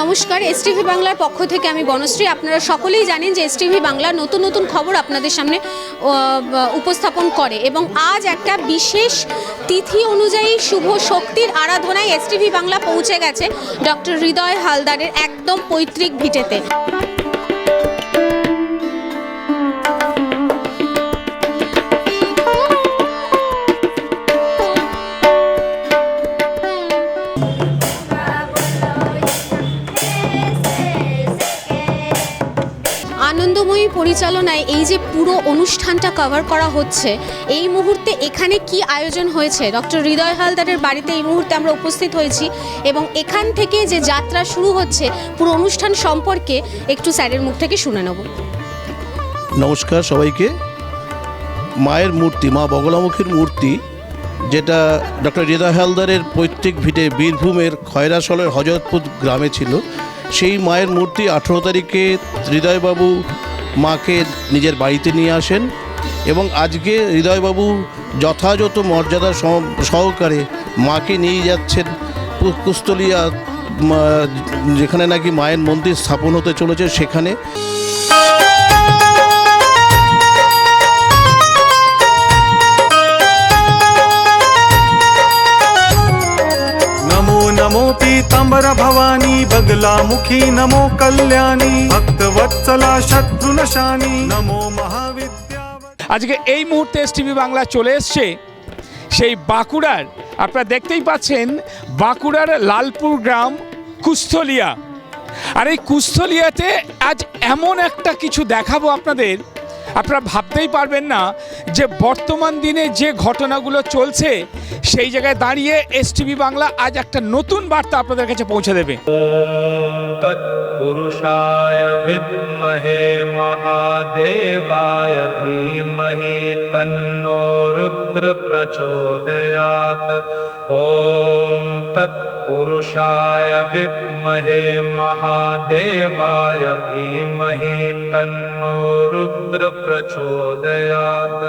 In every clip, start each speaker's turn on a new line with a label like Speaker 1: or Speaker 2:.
Speaker 1: নমস্কার, এসটিভি বাংলার পক্ষ থেকে আমি বনশ্রী। আপনারা সকলেই জানেন যে এসটিভি বাংলা নতুন নতুন খবর আপনাদের সামনে উপস্থাপন করে এবং আজ একটা বিশেষ তিথি অনুযায়ী শুভ শক্তির আরাধনায় এসটিভি বাংলা পৌঁছে গেছে ডক্টর হৃদয় হালদারের একদম পৈতৃক ভিটেতে। আনন্দময়ী পরিচালনায় এই যে পুরো অনুষ্ঠানটা কভার করা হচ্ছে, এই মুহূর্তে এখানে কি আয়োজন হয়েছে, ডক্টর হৃদয় হালদারের বাড়িতে এই মুহূর্তে আমরা উপস্থিত হয়েছি এবং এখান থেকে যে যাত্রা শুরু হচ্ছে পুরো অনুষ্ঠান সম্পর্কে একটু স্যারের মুখ থেকে শুনে নেব।
Speaker 2: নমস্কার সবাইকে। মায়ের মূর্তি, মা বগলামুখীর মূর্তি, যেটা ডক্টর হৃদয় হালদারের পৈতৃক ভিটে বীরভূমের খয়রাসলের হজরতপুর গ্রামে ছিল, সেই মায়ের মূর্তি 18 তারিখে হৃদয়বাবু মাকে নিজের বাড়িতে নিয়ে আসেন এবং আজকে হৃদয়বাবু যথাযথ মর্যাদা সহকারে মাকে নিয়ে যাচ্ছেন কুস্তলিয়া, যেখানে নাকি মায়ের মন্দির স্থাপন হতে চলেছে সেখানে।
Speaker 3: नमो पीतांबर भवानी बगलामुखी नमो कल्याणी भक्तवत्सला शत्रुनशानी नमो महाविद्या।
Speaker 4: আজকে এই মুহূর্তে এসটিভি বাংলা চলে এসছে সেই বাঁকুড়ার, আপনারা দেখতেই পাচ্ছেন বাঁকুড়ার লালপুর গ্রাম কুস্থলিয়া। আর এই কুস্থলিয়াতে আজ এমন একটা কিছু দেখাবো আপনাদের, আপনারা ভাবতেই পারবেন না যে বর্তমান দিনে যে ঘটনাগুলো চলছে সেই জায়গায় দাঁড়িয়ে এসটিভি বাংলা আজ একটা নতুন বার্তা আপনাদের কাছে পৌঁছে দেবে।
Speaker 3: তৎপুরুষায় বিদ্মহে মহাদেবায় ধীমহি তন্নো রুদ্র প্রচোদয়াৎ। ওম তৎপুরুষায় বিদ্মহে মহাদেবায় ধীমহি তন্নো রুদ্র প্রচোদয়াৎ।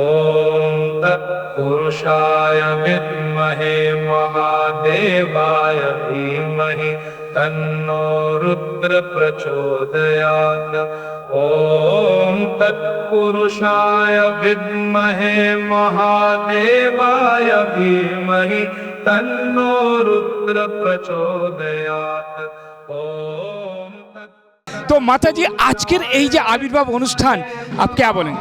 Speaker 3: ওম তৎপুরুষায় বিদ্মহে মহাদেবায় ধীমহি তন্নো রুদ্র প্রচোদয়াৎ। ওম তৎপুরুষায় বিদ্মহে মহাদেবায় ধীমহি তন্নো রুদ্র প্রচোদয়াৎ। ওম।
Speaker 4: তো মাতাজি, আজকের এই যে আবির্ভাব অনুষ্ঠান আপ কে বলেন?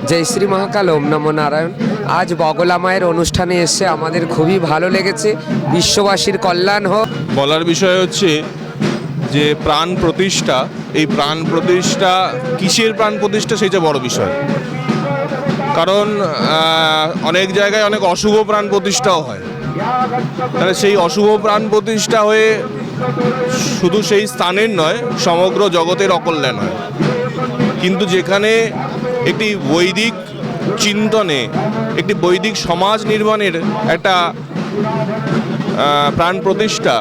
Speaker 5: জয় শ্রী মহাকাল, ওম নমো নারায়ণ। আজ বগলা মায়ের অনুষ্ঠানে এসে আমাদের খুবই ভালো লেগেছে। বিশ্ববাসীর কল্যাণ হোক।
Speaker 6: বলার বিষয় হচ্ছে যে প্রাণ প্রতিষ্ঠা, এই প্রাণ প্রতিষ্ঠা কিসের প্রাণ প্রতিষ্ঠা সেটা বড় বিষয়। কারণ অনেক জায়গায় অনেক অশুভ প্রাণ প্রতিষ্ঠাও হয়, তাহলে সেই অশুভ প্রাণ প্রতিষ্ঠা হয়ে শুধু সেই স্থানের নয়, সমগ্র জগতের অকল্যাণ হয়। কিন্তু যেখানে একটি বৈদিক চিন্তনে, একটি বৈদিক সমাজ নির্মাণের একটা প্রাণ প্রতিষ্ঠা,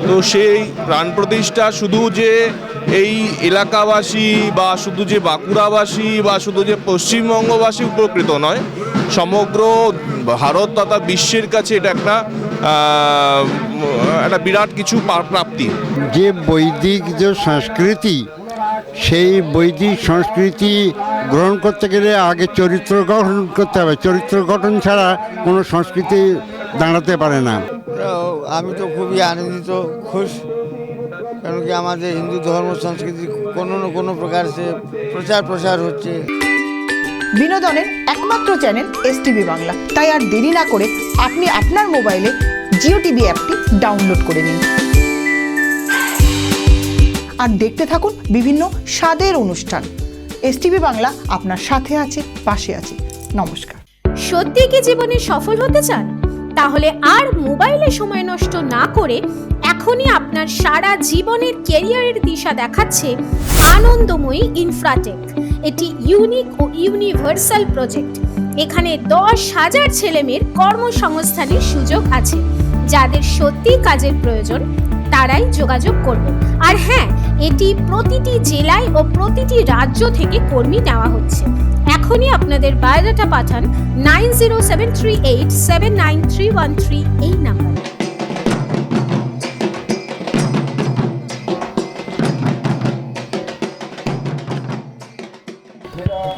Speaker 6: তো সেই প্রাণ প্রতিষ্ঠা শুধু যে এই এলাকাবাসী বা শুধু যে বাঁকুড়াবাসী বা শুধু যে পশ্চিমবঙ্গবাসী উপকৃত নয়, সমগ্র ভারত তথা বিশ্বের কাছে এটা একটা বিরাট কিছু প্রাপ্তি।
Speaker 7: যে বৈদিক যে সংস্কৃতি, সেই বৈদিক সংস্কৃতি গ্রহণ করতে গেলে আগে চরিত্র গঠন করতে হবে। চরিত্র গঠন ছাড়া কোনো সংস্কৃতি দাঁড়াতে পারে না।
Speaker 8: আমি তো খুবই আনন্দিত, খুশ, কারণ কি আমাদের হিন্দু ধর্ম সংস্কৃতি কোনো না কোনো প্রকার সে প্রসার হচ্ছে।
Speaker 9: বিনোদনের একমাত্র চ্যানেল এসটিভি বাংলা, তাই আর দেরি না করে আপনি আপনার মোবাইলে জিও টিভি অ্যাপটি ডাউনলোড করে নিন আর দেখতে থাকুন বিভিন্ন স্বাদের অনুষ্ঠান। এসটিভি বাংলা আপনার সাথে আছে, পাশে আছে। নমস্কার।
Speaker 1: সত্যি কি জীবনে সফল হতে চান? তাহলে আর মোবাইলে সময় নষ্ট না করে এখনই আপনার সারা জীবনের ক্যারিয়ারের দিশা দেখাচ্ছে আনন্দময়ী ইনফ্রাটেক। এটি ইউনিক ও ইউনিভার্সাল প্রজেক্ট। এখানে 10,000 ছেলেমেয়ের কর্মসংস্থানের সুযোগ আছে। যাদের সত্যি কাজের প্রয়োজন তারাই যোগাযোগ করবেন। আর হ্যাঁ, এটি প্রতিটি জেলায় ও প্রতিটি রাজ্য থেকে কর্মী নেওয়া হচ্ছে। এখনই আপনাদের বায়োডাটা পাঠান 9073879313 এই নাম্বারে।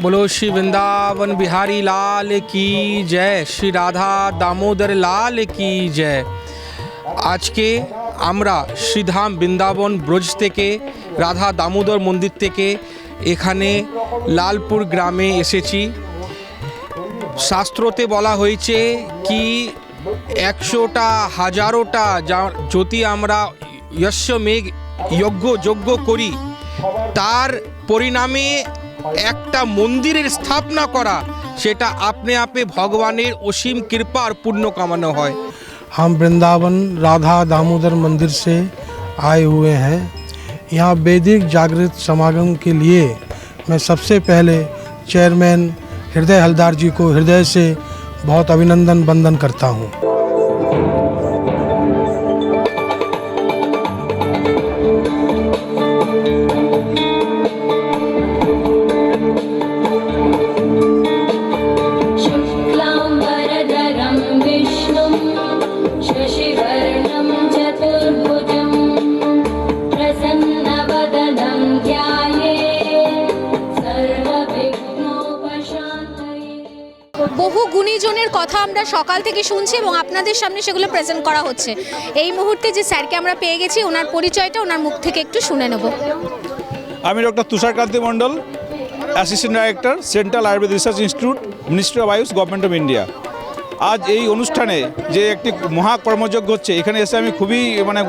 Speaker 10: बोलो श्री वृंदावन बिहारी लाल की जय, श्री राधा दामोदर लाल की जय। আজকে আমরা শ্রীধাম বৃন্দাবন ব্রজ থেকে রাধা দামোদর মন্দির থেকে এখানে লালপুর গ্রামে এসেছি। শাস্ত্রতে বলা হয়েছে কি 100টা 1000টা যদি আমরা যজ্ঞ যজ্ঞ করি তার পরিণামে একটা মন্দিরের স্থাপনা করা সেটা আপনি আপে ভগবানের অসীম কৃপার পুণ্য কামনা হয়।
Speaker 11: हम वृंदावन राधा दामोदर मंदिर से आए हुए हैं। यहाँ वैदिक जागृत समागम के लिए मैं सबसे पहले चेयरमैन हृदय हलदार जी को हृदय से बहुत अभिनंदन वंदन करता हूँ।
Speaker 1: বহু গুণীজনের কথা আমরা সকাল থেকে শুনছি এবং আপনাদের সামনে সেগুলো প্রেজেন্ট করা হচ্ছে। এই মুহূর্তে যে স্যারকে আমরা পেয়ে গেছি ওনার পরিচয়টা ওনার মুখ থেকে একটু শুনে নেব।
Speaker 12: আমি doctor Tusharkanti Mondal, assistant director, central Ayurveda research institute, ministry of Ayush, government of India. আজ এই অনুষ্ঠানে যে একটি মহাকর্মযজ্ঞ হচ্ছে এখানে এসে আমি খুবই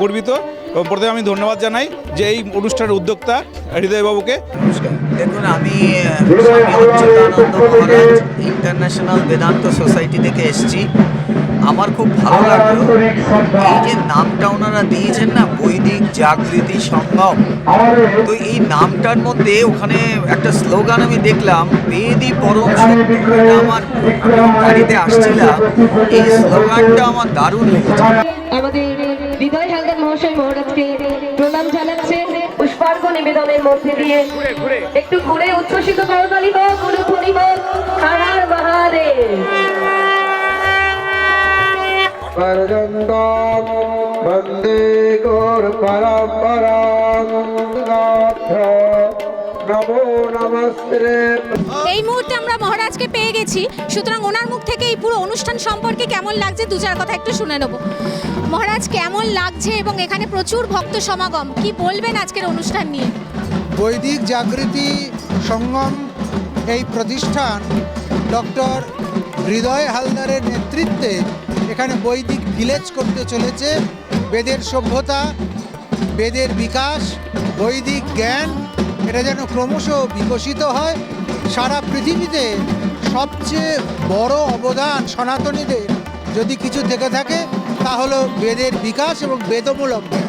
Speaker 12: গর্বিত এবং প্রথমে আমি ধন্যবাদ জানাই যে এই অনুষ্ঠানের উদ্যোক্তা হৃদয়বাবুকে।
Speaker 13: দেখুন, আমি স্বামী অচ্যুতানন্দ মহারাজ ইন্টারন্যাশনাল বেদান্ত সোসাইটি থেকে এসেছি। আমার খুব ভালো লাগলো এই যে নামটা ওনারা দিয়েছেন না, বৈদিক জাগৃতি সঙ্গম। তো এই নামটার মধ্যে ওখানে একটা স্লোগান আমি দেখলাম, বেদই পরম সত্য। এটা আমার গাড়িতে আসছিলাম, এই স্লোগানটা আমার দারুণ লেগেছে।
Speaker 14: আমাদের হৃদয় হালদার মহাশয় মহারাজকে প্রণাম জানাচ্ছে পুষ্পার্ঘ নিবেদনের মধ্যে দিয়ে। একটু ঘুরে উচ্ছ্বসিত করতালি হোক, গুরুধ্বনি হোক, হারার মহাদেব।
Speaker 15: বন্দে গৌর পরম্পরা নমো নমস্তে।
Speaker 1: এই মুহূর্তে আমরা মহারাজকে পেয়ে গেছি, সুতরাং ওনার মুখ থেকে এই পুরো অনুষ্ঠান সম্পর্কে কেমন লাগছে দু চার কথা একটু শুনে নেব। মহারাজ, কেমন লাগছে এবং এখানে প্রচুর ভক্ত সমাগম, কি বলবেন আজকের অনুষ্ঠান নিয়ে?
Speaker 16: বৈদিক জাগৃতি সঙ্গম এই প্রতিষ্ঠান ডক্টর হৃদয় হালদারের নেতৃত্বে এখানে বৈদিক ভিলেজ করতে চলেছে। বেদের সভ্যতা, বেদের বিকাশ, বৈদিক জ্ঞান এটা যেন ক্রমশ বিকশিত হয়। সারা পৃথিবীতে সবচেয়ে বড় অবদান সনাতনীদের যদি কিছু থেকে থাকে তা হলো বেদের বিকাশ এবং বেদমূলক জ্ঞান।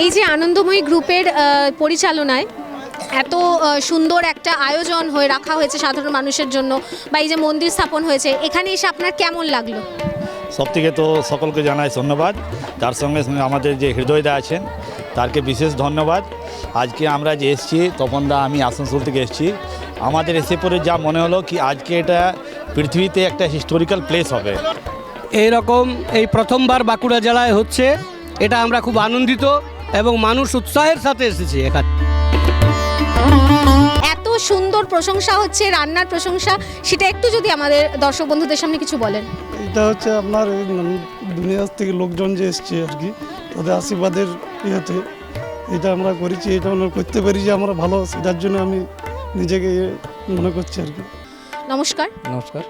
Speaker 1: এই যে আনন্দময়ী গ্রুপের পরিচালনায় এত সুন্দর একটা আয়োজন হয়ে রাখা হয়েছে সাধারণ মানুষের জন্য, বা এই যে মন্দির স্থাপন হয়েছে, এখানে এসে আপনার কেমন লাগলো?
Speaker 17: সবথেকে তো সকলকে জানাই ধন্যবাদ। তার সঙ্গে সঙ্গে আমাদের যে হৃদয়দা আছেন তারকে বিশেষ ধন্যবাদ। আজকে আমরা যে এসেছি, তপনদা আমি আসানসোল থেকে এসেছি, আমাদের এসে পরে যা মনে হলো কি আজকে এটা পৃথিবীতে একটা হিস্টোরিক্যাল প্লেস হবে।
Speaker 18: এইরকম এই প্রথমবার বাঁকুড়া জেলায় হচ্ছে, এটা আমরা খুব আনন্দিত এবং মানুষ উৎসাহের সাথে এসেছে এখানে।
Speaker 1: এত সুন্দর প্রশংসা হচ্ছে, রান্নার প্রশংসা, সেটা একটু যদি আমাদের দর্শক বন্ধুদের সামনে কিছু বলেন।
Speaker 11: এটা হচ্ছে আপনার দুনিয়া থেকে লোকজন যে এসছে আর কি, তাদের আশীর্বাদের ইয়েতে এটা আমরা করেছি, এটা আমরা করতে পারি যে আমরা ভালো, সেটার জন্য আমি নিজেকে মনে করছি আর কি।
Speaker 1: নমস্কার।
Speaker 18: নমস্কার।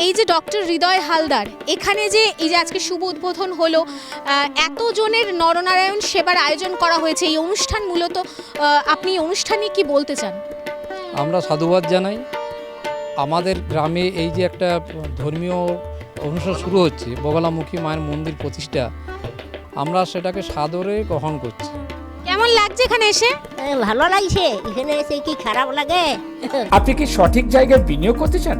Speaker 1: এই যে ডক্টর হৃদয় হালদার এখানে যে এই যে আজকে শুভ উদ্বোধন হলো, এতজনের নরনারায়ণ সেবার আয়োজন করা হয়েছে, এই অনুষ্ঠান মূলত আপনি অনুষ্ঠানে কি বলতে চান?
Speaker 19: আমরা সাধুবাদ জানাই। আমাদের গ্রামে এই যে একটা ধর্মীয় অনুষ্ঠান শুরু হচ্ছে, বগলামুখী মায়ের মন্দির প্রতিষ্ঠা, আমরা সেটাকে সাদরে গ্রহণ করছি।
Speaker 1: কেমন লাগছে এখানে এসে?
Speaker 20: ভালো লাগছে, এখানে এসে কি খারাপ লাগে?
Speaker 4: আপনি কি সঠিক জায়গায় বিনিয়োগ করতে চান,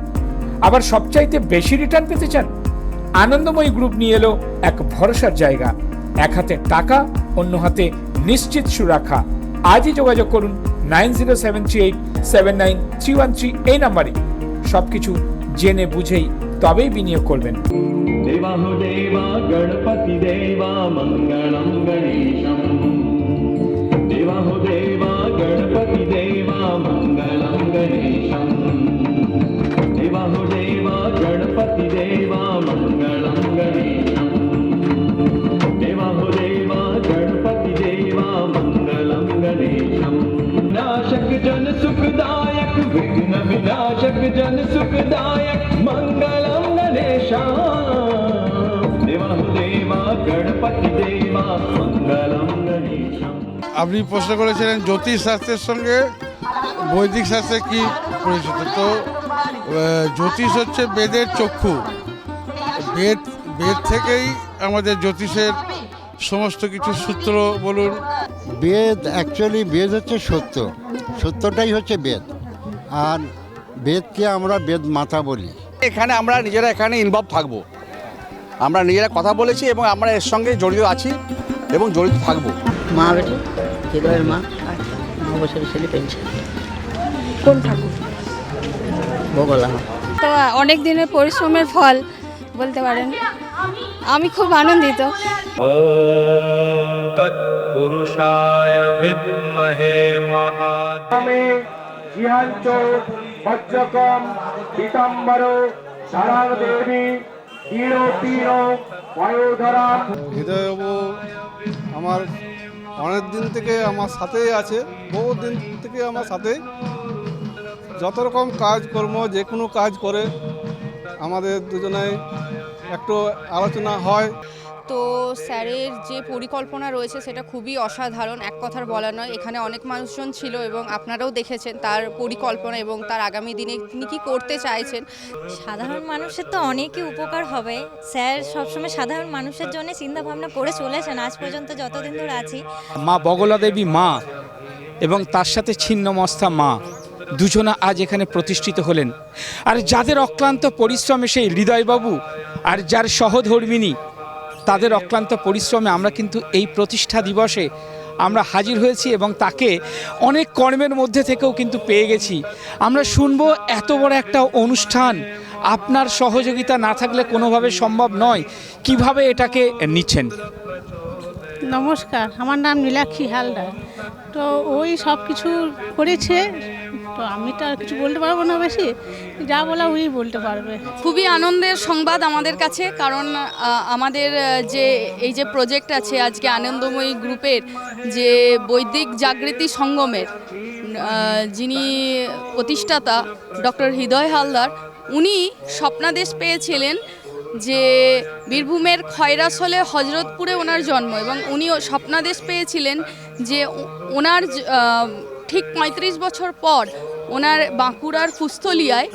Speaker 4: আবার সবচাইতে বেশি রিটার্ন পেতে চান? আনন্দময়ী গ্রুপ নিয়ে এলো এক ভরসার জায়গা। এক হাতে টাকা, অন্য হাতে নিশ্চিত সুরক্ষা। আজই যোগাযোগ করুন 9073879313 এই নাম্বারে। সবকিছু জেনে বুঝেই তবেই বিনিয়োগ করবেন।
Speaker 3: देवाहो देवा गणपति देवा मंगलम गणेशम देवाहो देवा गणपति देवा मंगलम गणेशम देवाहो देवा गणपति देवा मंगलम गणेशम देवाहो देवा गणपति देवा मंगलम गणेशम विनाशक जन सुखदायक विघ्न विनाशक जन सुखदायक मंगलम गणेशम
Speaker 11: আপনি প্রশ্ন করেছিলেন জ্যোতিষ শাস্ত্রের সঙ্গে বৈদিক শাস্ত্রের কি পরিচিত। তো জ্যোতিষ হচ্ছে বেদের চক্ষু। বেদ থেকেই আমাদের জ্যোতিষের সমস্ত কিছু সূত্র বলুন।
Speaker 7: বেদ অ্যাকচুয়ালি বেদ হচ্ছে সত্য, সত্যটাই হচ্ছে বেদ, আর বেদকে আমরা বেদ মাতা বলি।
Speaker 12: এখানে আমরা নিজেরা এখানে ইনভলভ থাকবো, আমরা নিজেরা কথা বলেছি এবং আমরা এর সঙ্গে জড়িত আছি এবং জড়িত থাকবো।
Speaker 21: মা বেটি হৃদয়ের মা 9 বছরের ছেলে পেয়েছে।
Speaker 22: কোন ঠাকুর?
Speaker 21: বগলা।
Speaker 22: তো অনেক দিনের পরিশ্রমের ফল বলতে পারেন। আমি খুব আনন্দিত।
Speaker 3: তৎপুরুষায় বিদ্মহে মহাদেবে
Speaker 15: জিহাঞ্চ বজ্রকম পীতাম্বর সারাং দেবী তীরো তীরো বায়ুধরা।
Speaker 11: হৃদয়বাবু আমার অনেক দিন থেকে আমার সাথেই আছে, বহু দিন থেকে আমার সাথে যত রকম কাজকর্ম যে কোনো কাজ করে আমাদের দুজনেই একটু আলোচনা হয়।
Speaker 22: তো স্যারের যে পরিকল্পনা রয়েছে সেটা খুবই অসাধারণ, এক কথার বলা নয়। এখানে অনেক মানুষজন ছিল এবং আপনারাও দেখেছেন তার পরিকল্পনা এবং তার আগামী দিনে তিনি কী করতে চাইছেন।
Speaker 23: সাধারণ মানুষের তো অনেকই উপকার হবে। স্যার সবসময় সাধারণ মানুষের জন্য চিন্তা ভাবনা করে চলেছেন আজ পর্যন্ত যতদিন ধরে আছি।
Speaker 4: মা বগলা দেবী মা এবং তার সাথে ছিন্নমস্তা মা দুজনা আজ এখানে প্রতিষ্ঠিত হলেন। আর যাদের অক্লান্ত পরিশ্রমে সেই হৃদয়বাবু আর যার সহধর্মিনী, তাদের অক্লান্ত পরিশ্রমে আমরা কিন্তু এই প্রতিষ্ঠা দিবসে আমরা হাজির হয়েছি এবং তাকে অনেক কর্মের মধ্যে থেকেও কিন্তু পেয়ে গেছি। আমরা শুনবো এত বড় একটা অনুষ্ঠান আপনার সহযোগিতা না থাকলে কোনোভাবে সম্ভব নয়, কিভাবে এটাকে নিচ্ছেন?
Speaker 22: নমস্কার, আমার নাম নীলাক্ষী হালদার। তো ওই সব কিছু করেছে, তো আমি তো আর কিছু বলতে পারবো না, বেশি যা বলা ওই বলতে পারবে। খুবই আনন্দের সংবাদ আমাদের কাছে, কারণ আমাদের যে এই যে প্রজেক্ট আছে আজকে আনন্দময়ী গ্রুপের যে বৈদিক জাগৃতি সঙ্গমের যিনি প্রতিষ্ঠাতা ডক্টর হৃদয় হালদার, উনি স্বপ্নাদেশ পেয়েছিলেন যে বীরভূমের খয়রাসলে হজরতপুরে ওনার জন্ম, এবং উনি স্বপ্নাদেশ পেয়েছিলেন যে ওনার ঠিক 35 বছর পর ওনার বাঁকুড়ার কুস্থলিয়ায়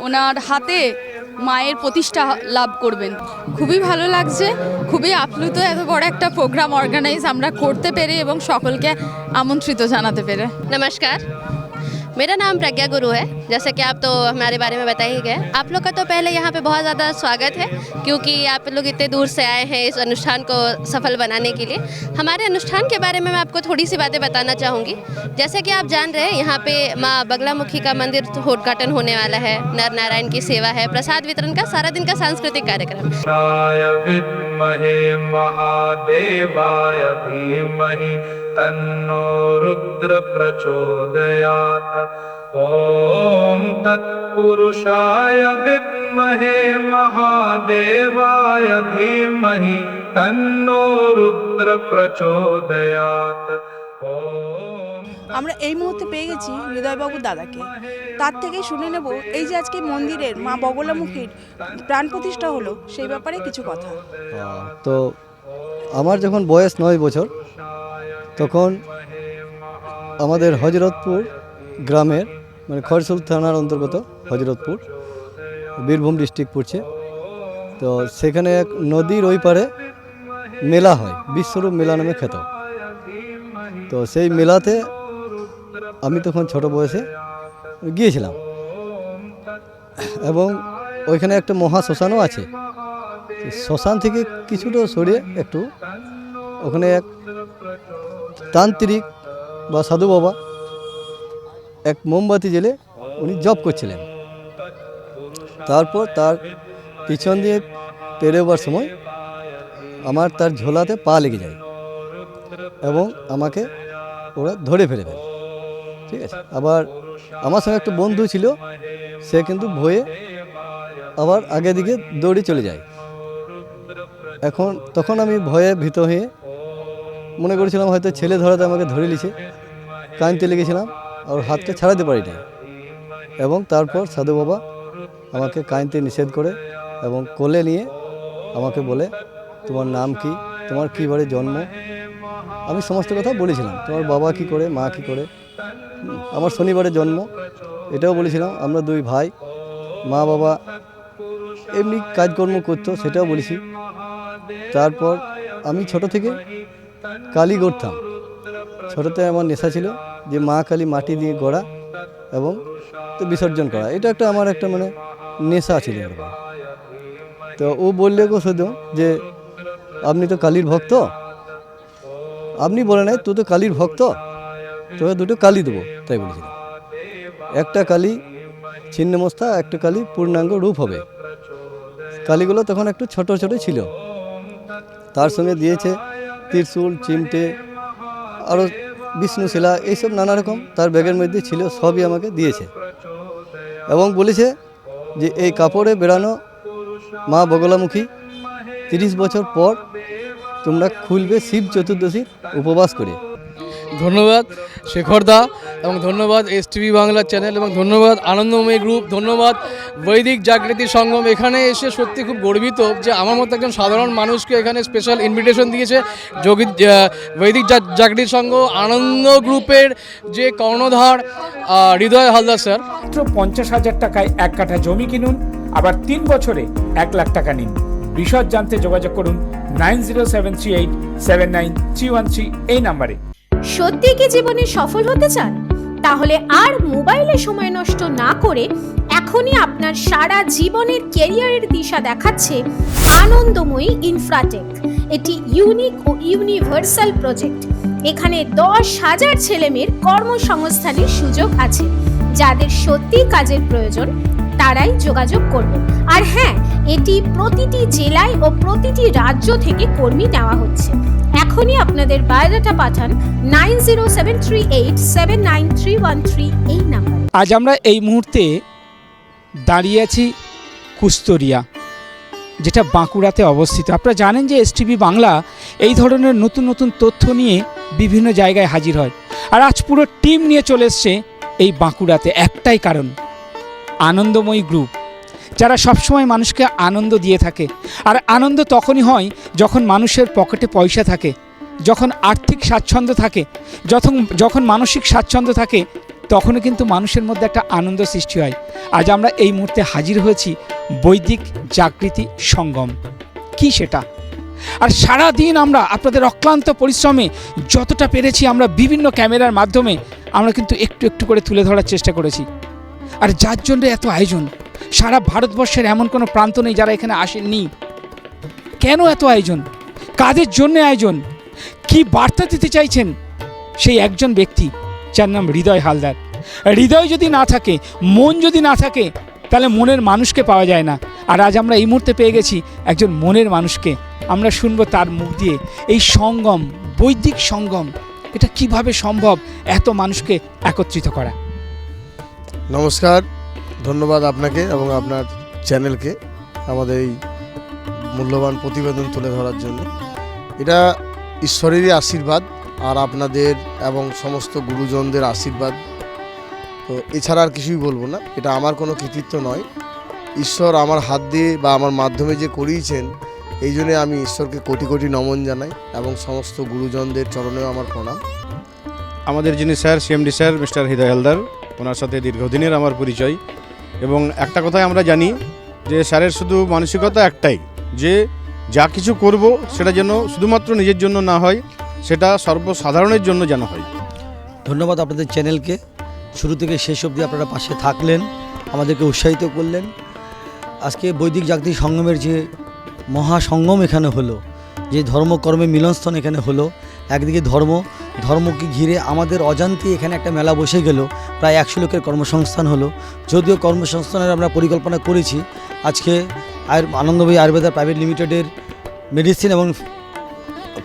Speaker 22: ওনার হাতে মায়ের প্রতিষ্ঠা লাভ করবেন। খুবই ভালো লাগছে, খুবই আপ্লুত এত বড় একটা প্রোগ্রাম অর্গানাইজ আমরা করতে পেরে এবং সকলকে আমন্ত্রিত জানাতে পেরে।
Speaker 24: नमस्कार, मेरा नाम प्रज्ञा गुरु है। जैसे कि आप तो हमारे बारे में बता ही गए। आप लोग का तो पहले यहाँ पे बहुत ज़्यादा स्वागत है, क्योंकि आप लोग इतने दूर से आए हैं इस अनुष्ठान को सफल बनाने के लिए। हमारे अनुष्ठान के बारे में मैं आपको थोड़ी सी बातें बताना चाहूँगी। जैसे कि आप जान रहे हैं, यहाँ पे माँ बगलामुखी का मंदिर उद्घाटन होने वाला है, नर नारायण की सेवा है, प्रसाद वितरण का सारा दिन का सांस्कृतिक कार्यक्रम।
Speaker 3: तन्नो रुद्र प्रचोदयात्। ओम तत्पुरुषाय विद्महे महादेवाय धीमहि तन्नो रुद्र प्रचोदयात्।
Speaker 22: আমরা এই মুহূর্তে পেয়ে গেছি হৃদয়বাবুর দাদাকে, তার থেকেই শুনে নেব এই যে আজকে মন্দিরের মা বগলামুখীর প্রাণ প্রতিষ্ঠা হলো সেই ব্যাপারে কিছু কথা।
Speaker 25: তো আমার যখন বয়স 9 বছর, তখন আমাদের হজরতপুর গ্রামের মানে খরসুল থানার অন্তর্গত হজরতপুর, বীরভূম ডিস্ট্রিক্ট পড়ছে। তো সেখানে এক নদীর ওই পারে মেলা হয়, বিশ্বরূপ মেলা নামে খ্যাত। তো সেই মেলাতে আমি তখন ছোট বয়সে গিয়েছিলাম, এবং ওইখানে একটা মহা শ্মশানও আছে। শ্মশান থেকে কিছুটা সরিয়ে একটু ওখানে এক তান্ত্রিক বা সাধু বাবা এক মোমবাতি জেলে উনি জব করছিলেন। তারপর তার পিছন দিয়ে পেরোবার সময় আমার তার ঝোলাতে পা লেগে যায় এবং আমাকে ওরা ধরে ফেলে দেয়। ঠিক আছে, আবার আমার সঙ্গে একটা বন্ধু ছিল, সে কিন্তু ভয়ে আবার আগে দিকে দৌড়ে চলে যায়। তখন আমি ভয়ে ভীত হয়ে মনে করেছিলাম হয়তো ছেলে ধরাতে আমাকে ধরে নিয়েছে, কাঁদতে লেগেছিলাম আর হাতটা ছাড়াতে পারি না। এবং তারপর সাধু বাবা আমাকে কাঁদতে নিষেধ করে এবং কোলে নিয়ে আমাকে বলে, তোমার নাম কি, তোমার কী বারে জন্ম। আমি সমস্ত কথা বলেছিলাম, তোমার বাবা কি করে, মা কি করে, আমার শনিবারে জন্ম এটাও বলেছিলাম। আমরা দুই ভাই, মা বাবা এমনি কাজকর্ম করতো সেটাও বলেছি। তারপর আমি ছোট থেকে কালী গড়তাম। ছোটোতে আমার নেশা ছিল যে মা কালী মাটি দিয়ে গড়া এবং তো বিসর্জন করা, এটা একটা আমার একটা মানে নেশা ছিল এরকম। তো ও বললে গো শুধু যে আপনি তো কালীর ভক্ত, আপনি বলে নাই তুই তো কালীর ভক্ত, তোকে দুটো কালী দেবো, তাই বলেছিল। একটা কালী ছিন্নমস্তা, একটা কালী পূর্ণাঙ্গ রূপ হবে। কালীগুলো তখন একটু ছোট ছোট ছিল, তার সঙ্গে দিয়েছে ত্রিশূল, চিমটে, আরও বিষ্ণুশিলা, এইসব নানা রকম তার ব্যাগের মধ্যে ছিল, সবই আমাকে দিয়েছে এবং বলেছে যে এই কাপড়ে বেড়ানো মা বগলামুখী 30 বছর পর তোমরা খুলবে শিব চতুর্দশীর উপবাস করে।
Speaker 18: ধন্যবাদ শেখরদা এবং ধন্যবাদ এসটিভি বাংলা চ্যানেল এবং ধন্যবাদ আনন্দময়ী গ্রুপ, ধন্যবাদ বৈদিক জাগৃতি সঙ্গম। এখানে এসে সত্যি খুব গর্বিত যে আমার মতো একজন সাধারণ মানুষকে এখানে স্পেশাল ইনভিটেশন দিয়েছে বৈদিক জাগৃতি সংঘ, আনন্দ গ্রুপের যে কর্ণধার হৃদয় হালদার স্যার।
Speaker 4: মাত্র 50,000 টাকায় 1 কাঠা জমি কিনুন, আবার 3 বছরে 1 লাখ টাকা নিন। বিশদ জানতে যোগাযোগ করুন 9073879313 এই নাম্বারে।
Speaker 1: সত্যি কি জীবনে সফল হতে চান? তাহলে আর মোবাইলে সময় নষ্ট না করে এখনই আপনার সারা জীবনের ক্যারিয়ারের দিশা দেখাচ্ছে আনন্দময়ী ইনফ্রাটেক। এটি ইউনিক ও ইউনিভার্সাল প্রজেক্ট। এখানে 10,000 ছেলেমেয়ের কর্মসংস্থানের সুযোগ আছে। যাদের সত্যি কাজের প্রয়োজন তারাই যোগাযোগ করবেন। আর হ্যাঁ, এটি প্রতিটি জেলায় ও প্রতিটি রাজ্য থেকে কর্মী নেওয়া হচ্ছে। এখনই আপনাদের বায়োডাটা পাঠান 9073879313 এই নাম্বারে।
Speaker 4: আজ আমরা এই মুহূর্তে দাঁড়িয়ে আছি কুস্তরিয়া, যেটা বাঁকুড়াতে অবস্থিত। আপনারা জানেন যে এসটিভি বাংলা এই ধরনের নতুন নতুন তথ্য নিয়ে বিভিন্ন জায়গায় হাজির হয়, আর আজ পুরো টিম নিয়ে চলে এসছে এই বাঁকুড়াতে। একটাই কারণ, আনন্দময়ী গ্রুপ, যারা সবসময় মানুষকে আনন্দ দিয়ে থাকে। আর আনন্দ তখনই হয় যখন মানুষের পকেটে পয়সা থাকে, যখন আর্থিক স্বাচ্ছন্দ্য থাকে, যখন মানসিক স্বাচ্ছন্দ্য থাকে, তখনও কিন্তু মানুষের মধ্যে একটা আনন্দ সৃষ্টি হয়। আজ আমরা এই মুহূর্তে হাজির হয়েছি বৈদিক জাগৃতি সঙ্গম। কি সেটা? আর সারা দিন আমরা আপনাদের অক্লান্ত পরিশ্রমে যতটা পেরেছি আমরা বিভিন্ন ক্যামেরার মাধ্যমে আমরা কিন্তু একটু একটু করে তুলে ধরার চেষ্টা করেছি। আর যার জন্য এত আয়োজন, সারা ভারতবর্ষের এমন কোনো প্রান্ত নেই যারা এখানে আসেননি। কেন এত আয়োজন? কাদের জন্য আয়োজন? কি বার্তা দিতে চাইছেন? সেই একজন ব্যক্তি, যার নাম হৃদয় হালদার। হৃদয় যদি না থাকে, মন যদি না থাকে, তাহলে মনের মানুষকে পাওয়া যায় না। আর আজ আমরা এই মুহূর্তে পেয়ে গেছি একজন মনের মানুষকে। আমরা শুনবো তার মুখ দিয়ে এই সঙ্গম, বৈদিক সঙ্গম, এটা কিভাবে সম্ভব এত মানুষকে একত্রিত করা।
Speaker 2: নমস্কার, ধন্যবাদ আপনাকে এবং আপনার চ্যানেলকে আমাদের এই মূল্যবান প্রতিবেদন তুলে ধরার জন্য। এটা ঈশ্বরেরই আশীর্বাদ আর আপনাদের এবং সমস্ত গুরুজনদের আশীর্বাদ। তো এছাড়া আর কিছুই বলবো না, এটা আমার কোনো কৃতিত্ব নয়। ঈশ্বর আমার হাত দিয়ে বা আমার মাধ্যমে যে করিয়েছেন, এই জন্যে আমি ঈশ্বরকে কোটি কোটি নমন জানাই এবং সমস্ত গুরুজনদের চরণেও আমার প্রণাম।
Speaker 5: আমাদের যিনি স্যার, সিএমডি স্যার মিস্টার হৃদয় হালদার, ওনার সাথে দীর্ঘদিনের আমার পরিচয়। এবং একটা কথাই আমরা জানি যে স্যারের শুধু মানসিকতা একটাই, যে যা কিছু করব সেটা যেন শুধুমাত্র নিজের জন্য না হয়, সেটা সর্বসাধারণের জন্য যেন হয়।
Speaker 25: ধন্যবাদ আপনাদের চ্যানেলকে, শুরু থেকে শেষ অবধি আপনারা পাশে থাকলেন, আমাদেরকে উৎসাহিত করলেন। আজকে বৈদিক জাগৃতি সঙ্গমের যে মহাসঙ্গম এখানে হলো, যে ধর্মকর্মে মিলনস্থল এখানে হলো, একদিকে ধর্ম, ধর্মকে ঘিরে আমাদের অজান্তে এখানে একটা মেলা বসে গেল, প্রায় 100 লোকের কর্মসংস্থান হলো। যদিও কর্মসংস্থানের আমরা পরিকল্পনা করেছি, আজকে আনন্দময়ী আয়ুর্বেদা প্রাইভেট লিমিটেডের মেডিসিন এবং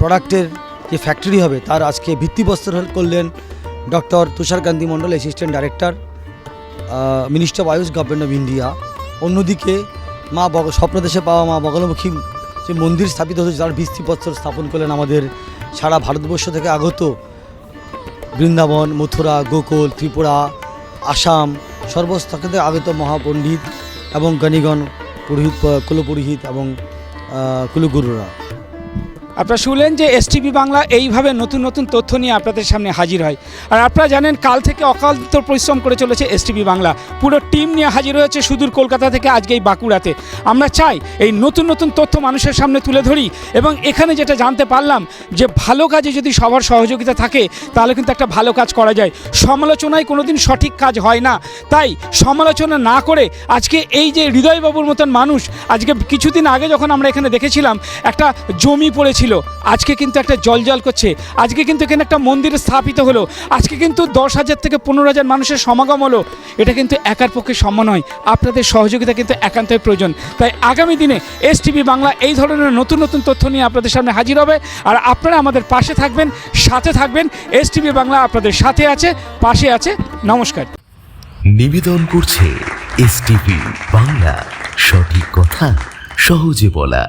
Speaker 25: প্রোডাক্টের যে ফ্যাক্টরি হবে তার আজকে ভিত্তিপ্রস্তর করলেন doctor Tusharkanti Mondal, assistant director, minister of Ayush, government of India. অন্যদিকে স্বপ্নদেশে পাওয়া মা বগলামুখী যে মন্দির স্থাপিত হয়েছে তার ভিত্তিপ্রস্তর স্থাপন করলেন আমাদের সারা ভারতবর্ষ থেকে আগত বৃন্দাবন, মথুরা, গোকুল, ত্রিপুরা, আসাম সর্বস্থল থেকে আগত মহাপণ্ডিত এবং গণিগণ, পুরোহিত, কুলপুরোহিত এবং কুলগুরুরা।
Speaker 4: আপনারা শুনলেন যে এসটিভি বাংলা এইভাবে নতুন নতুন তথ্য নিয়ে আপনাদের সামনে হাজির হয়। আর আপনারা জানেন কাল থেকে অক্লান্ত পরিশ্রম করে চলেছে এসটিভি বাংলা, পুরো টিম নিয়ে হাজির হয়েছে সুদূর কলকাতা থেকে আজকে এই বাঁকুড়াতে। আমরা চাই এই নতুন নতুন তথ্য মানুষের সামনে তুলে ধরি, এবং এখানে যেটা জানতে পারলাম যে ভালো কাজে যদি সবার সহযোগিতা থাকে তাহলে কিন্তু একটা ভালো কাজ করা যায়। সমালোচনায় কোনোদিন সঠিক কাজ হয় না, তাই সমালোচনা না করে আজকে এই যে হৃদয়বাবুর মতন মানুষ, আজকে কিছুদিন আগে যখন আমরা এখানে দেখেছিলাম একটা জমি পড়েছিল, আজকে কিন্তু একটা জল করছে, আজকে কিন্তু এখানে একটা মন্দির স্থাপিত হলো, আজকে কিন্তু 10,000 থেকে 15,000 মানুষের সমাগম হলো। এটা কিন্তু একার পক্ষে সম্ভব নয়, আপনাদের সহযোগিতা কিন্তু একান্তই প্রয়োজন। তাই আগামী দিনে এসটিভি বাংলা এই ধরনের নতুন নতুন তথ্য নিয়ে আপনাদের সামনে হাজির হবে, আর আপনারা আমাদের পাশে থাকবেন, সাথে থাকবেন। এসটিভি বাংলা আপনাদের সাথে আছে, পাশে আছে। নমস্কার।
Speaker 6: নিবেদন করছে এসটিভি বাংলা, সঠিক কথা সহজে বলা।